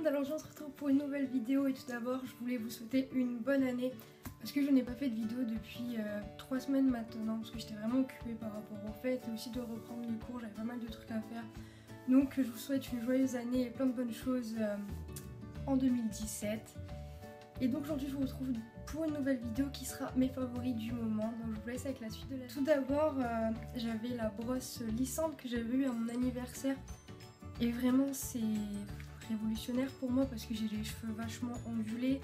monde, alors on se retrouve pour une nouvelle vidéo et tout d'abord je voulais vous souhaiter une bonne année parce que je n'ai pas fait de vidéo depuis 3 semaines maintenant parce que j'étais vraiment occupée par rapport aux fêtes et aussi de reprendre les cours, j'avais pas mal de trucs à faire. Donc je vous souhaite une joyeuse année et plein de bonnes choses en 2017. Et donc aujourd'hui je vous retrouve pour une nouvelle vidéo qui sera mes favoris du moment. Donc je vous laisse avec la suite de la vidéo. Tout d'abord j'avais la brosse lissante que j'avais eue à mon anniversaire. Et vraiment c'est révolutionnaire pour moi parce que j'ai les cheveux vachement ondulés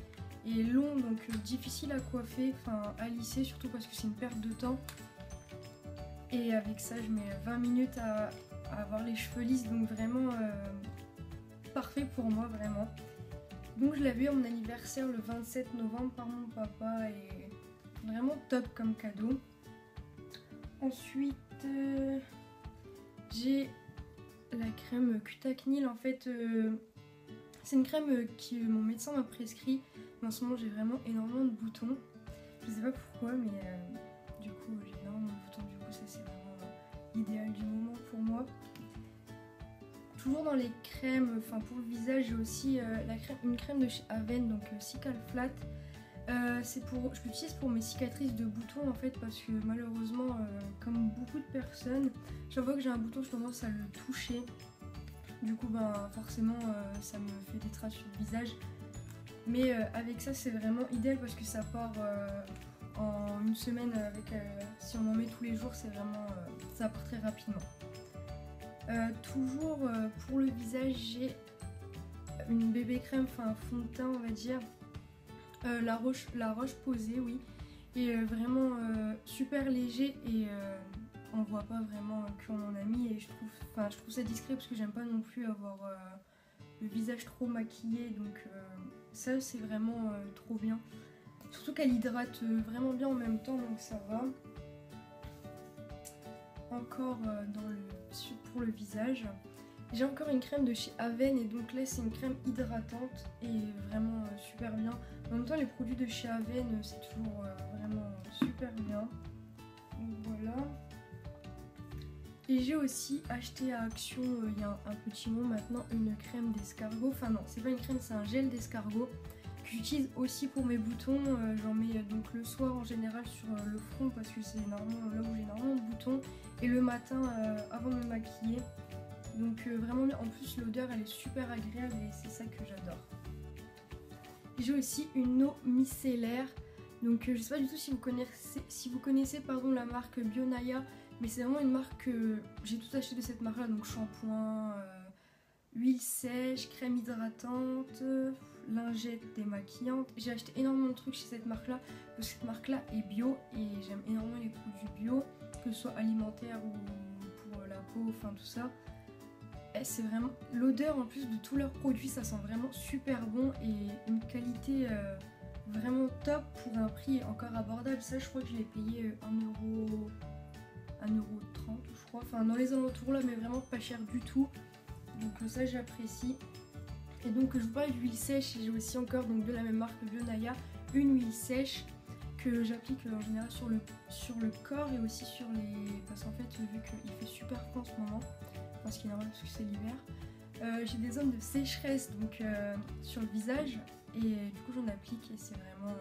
et longs, donc difficile à coiffer, enfin à lisser, surtout parce que c'est une perte de temps. Et avec ça je mets 20 minutes à avoir les cheveux lisses, donc vraiment parfait pour moi vraiment. Donc je l'avais eu à mon anniversaire le 27 novembre par mon papa et vraiment top comme cadeau. Ensuite j'ai la crème Cutacnil, en fait c'est une crème que mon médecin m'a prescrit, mais en ce moment j'ai vraiment énormément de boutons, je sais pas pourquoi mais du coup j'ai énormément de boutons, du coup ça c'est vraiment l'idéal du moment pour moi. Toujours dans les crèmes, enfin pour le visage j'ai aussi une crème de chez Aven, donc Cical Flat. Je l'utilise pour mes cicatrices de boutons en fait parce que malheureusement comme beaucoup de personnes, chaque fois que j'ai un bouton je tendance à le toucher. Du coup forcément ça me fait des traces sur le visage. Mais avec ça c'est vraiment idéal parce que ça part en une semaine si on en met tous les jours, c'est vraiment ça part très rapidement. Toujours pour le visage j'ai une bébé crème, enfin un fond de teint on va dire. La roche posée, oui, et vraiment super léger et on voit pas vraiment qu'on en a mis et je trouve ça discret parce que j'aime pas non plus avoir le visage trop maquillé, donc ça c'est vraiment trop bien. Surtout qu'elle hydrate vraiment bien en même temps, donc ça va. Encore pour le visage. J'ai encore une crème de chez Aven et donc là c'est une crème hydratante et vraiment super bien. En même temps les produits de chez Aven c'est toujours vraiment super bien. Donc voilà. Et j'ai aussi acheté à Action il y a un petit moment maintenant une crème d'escargot. Enfin non, c'est pas une crème, c'est un gel d'escargot que j'utilise aussi pour mes boutons. J'en mets donc le soir en général sur le front parce que c'est normalement là où j'ai énormément de boutons. Et le matin avant de me maquiller. Donc vraiment bien, en plus l'odeur elle est super agréable et c'est ça que j'adore. J'ai aussi une eau micellaire, donc je sais pas du tout si vous connaissez la marque Bionaya, mais c'est vraiment une marque que j'ai tout acheté de cette marque là, donc shampoing, huile sèche, crème hydratante, lingette démaquillante. J'ai acheté énormément de trucs chez cette marque là, parce que cette marque là est bio et j'aime énormément les produits bio, que ce soit alimentaire ou pour la peau, enfin tout ça. C'est vraiment l'odeur en plus de tous leurs produits, ça sent vraiment super bon et une qualité vraiment top pour un prix encore abordable. Ça je crois que je l'ai payé 1,30€ je crois, enfin dans les alentours là, mais vraiment pas cher du tout, donc ça j'apprécie. Et donc je vous parle d'huile sèche et j'ai aussi encore donc de la même marque Bionaya une huile sèche que j'applique en général sur le corps et aussi sur les... parce qu'en fait vu qu'il fait super froid en ce moment, parce qu'il est normal parce que c'est l'hiver, j'ai des zones de sécheresse donc sur le visage et du coup j'en applique et c'est vraiment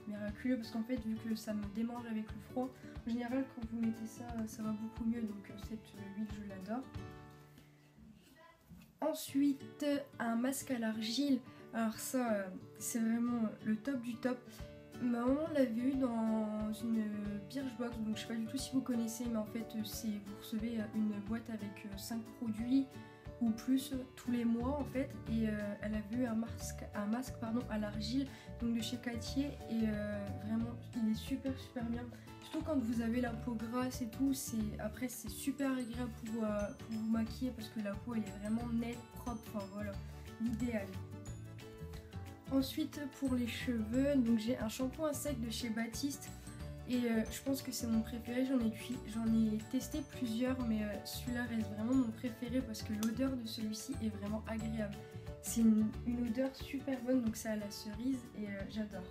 miraculeux parce qu'en fait vu que ça me démange avec le froid, en général quand vous mettez ça, ça va beaucoup mieux, donc cette huile je l'adore. Ensuite un masque à l'argile, alors ça c'est vraiment le top du top. Ma maman l'avait eu dans une Birchbox, donc je sais pas du tout si vous connaissez, mais en fait vous recevez une boîte avec 5 produits ou plus tous les mois en fait, et elle avait eu un masque à l'argile donc de chez Cartier et vraiment il est super bien, surtout quand vous avez la peau grasse et tout, après c'est super agréable pour vous maquiller parce que la peau elle est vraiment nette, propre, enfin voilà, l'idéal. Ensuite pour les cheveux, donc j'ai un shampoing sec de chez Baptiste et je pense que c'est mon préféré, j'en ai testé plusieurs mais celui-là reste vraiment mon préféré parce que l'odeur de celui-ci est vraiment agréable. C'est une odeur super bonne, donc c'est à la cerise et j'adore.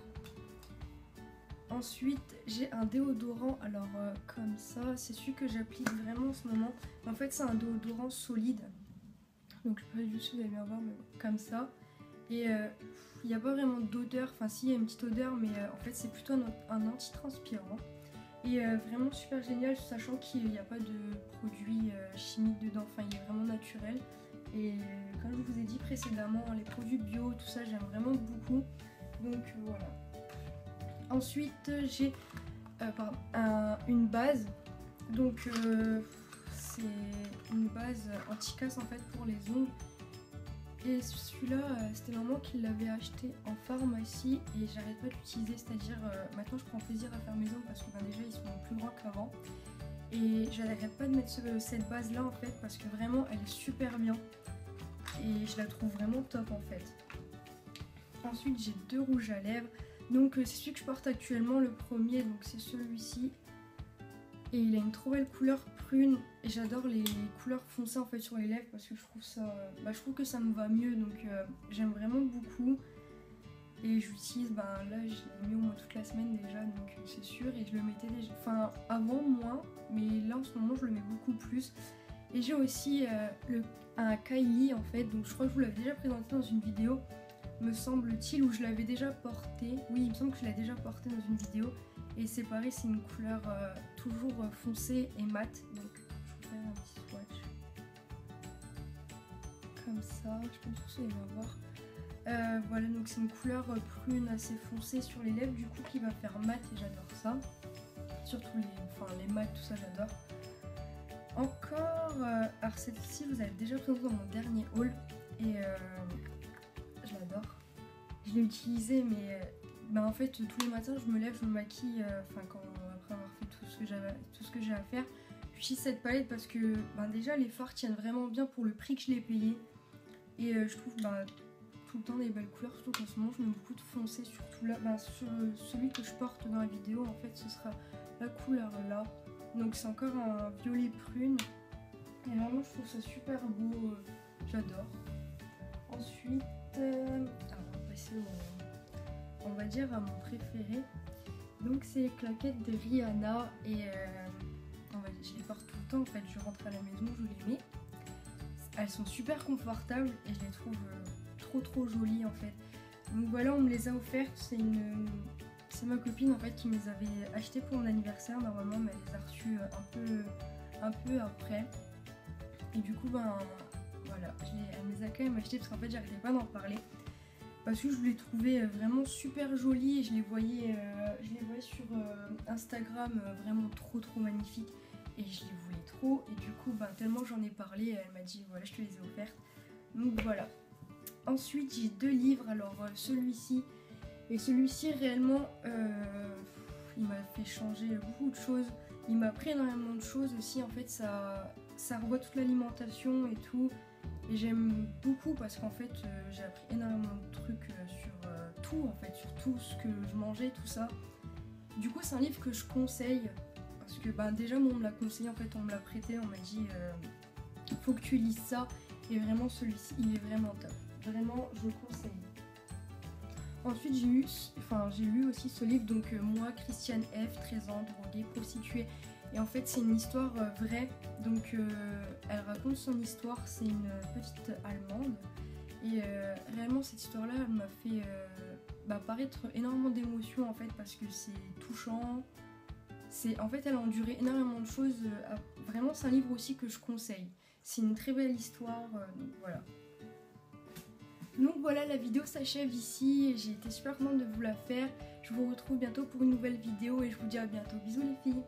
Ensuite j'ai un déodorant, alors comme ça, c'est celui que j'applique vraiment en ce moment. En fait c'est un déodorant solide, donc je sais pas du tout si vous allez bien voir, mais comme ça. Et il n'y a pas vraiment d'odeur, enfin si, il y a une petite odeur, mais en fait c'est plutôt un anti-transpirant. Et vraiment super génial, sachant qu'il n'y a pas de produits chimiques dedans, enfin il est vraiment naturel. Et comme je vous ai dit précédemment, les produits bio, tout ça j'aime vraiment beaucoup. Donc voilà. Ensuite j'ai une base. Donc c'est une base anti-casse en fait pour les ongles. Et celui-là, c'était maman qui l'avait acheté en pharmacie et j'arrête pas d'utiliser, c'est-à-dire maintenant je prends plaisir à faire mes ongles parce que déjà ils sont plus grands qu'avant. Et j'arrête pas de mettre cette base là en fait parce que vraiment elle est super bien et je la trouve vraiment top en fait. Ensuite j'ai 2 rouges à lèvres, donc c'est celui que je porte actuellement, le premier, donc c'est celui-ci. Et il a une trop belle couleur prune et j'adore les couleurs foncées en fait sur les lèvres parce que je trouve ça, je trouve que ça me va mieux, donc j'aime vraiment beaucoup. Et j'utilise, là je l'ai mis au moins toute la semaine déjà, donc c'est sûr, et je le mettais déjà, enfin avant moins, mais là en ce moment je le mets beaucoup plus. Et j'ai aussi un Kylie en fait, donc je crois que je vous l'avais déjà présenté dans une vidéo, me semble-t-il, où je l'avais déjà porté. Oui, il me semble que je l'ai déjà porté dans une vidéo. Et c'est pareil, c'est une couleur toujours foncée et mat. Donc je vais faire un petit swatch. Comme ça, je pense que vous allez bien voir. Voilà, donc c'est une couleur prune assez foncée sur les lèvres, du coup qui va faire mat et j'adore ça. Surtout les mats, tout ça j'adore. Encore, alors celle-ci vous avez déjà présenté dans mon dernier haul et je l'adore. Je l'ai utilisée mais en fait tous les matins je me lève, je me maquille, après avoir fait tout ce que j'ai à faire. J'utilise cette palette parce que déjà les fards tiennent vraiment bien pour le prix que je l'ai payé. Et je trouve tout le temps des belles couleurs, surtout qu'en ce moment je mets beaucoup de foncé, surtout là, sur celui que je porte dans la vidéo en fait ce sera la couleur là. Donc c'est encore un violet prune. Et vraiment je trouve ça super beau, j'adore. Ensuite, alors on va passer on va dire à mon préféré. Donc c'est les claquettes de Rihanna et je les porte tout le temps en fait, je rentre à la maison, je les mets. Elles sont super confortables et je les trouve trop jolies en fait. Donc voilà, on me les a offertes, c'est ma copine en fait qui me les avait achetées pour mon anniversaire normalement, mais elle les a reçues un peu après. Et du coup voilà, elle me les a quand même achetées parce qu'en fait j'arrêtais pas d'en parler. Parce que je les trouvais vraiment super jolies et je les voyais sur Instagram vraiment trop magnifiques et je les voulais trop et du coup tellement j'en ai parlé, elle m'a dit voilà, je te les ai offertes. Donc voilà. Ensuite j'ai 2 livres, alors celui-ci et celui-ci réellement il m'a fait changer beaucoup de choses, il m'a appris énormément de choses aussi en fait, ça revoit toute l'alimentation et tout. Et j'aime beaucoup parce qu'en fait j'ai appris énormément de trucs sur tout en fait, sur tout ce que je mangeais, tout ça. Du coup c'est un livre que je conseille parce que déjà moi on me l'a conseillé en fait, on me l'a prêté, on m'a dit faut que tu lises ça et vraiment celui-ci il est vraiment top. Vraiment je le conseille. Ensuite j'ai lu aussi ce livre, donc moi Christiane F, 13 ans, droguée, prostituée. Et en fait c'est une histoire vraie, donc elle raconte son histoire, c'est une petite Allemande. Et réellement cette histoire là elle m'a fait paraître énormément d'émotions en fait parce que c'est touchant. En fait elle a enduré énormément de choses, vraiment c'est un livre aussi que je conseille. C'est une très belle histoire, donc voilà. Donc voilà, la vidéo s'achève ici, j'ai été super contente de vous la faire. Je vous retrouve bientôt pour une nouvelle vidéo et je vous dis à bientôt. Bisous les filles!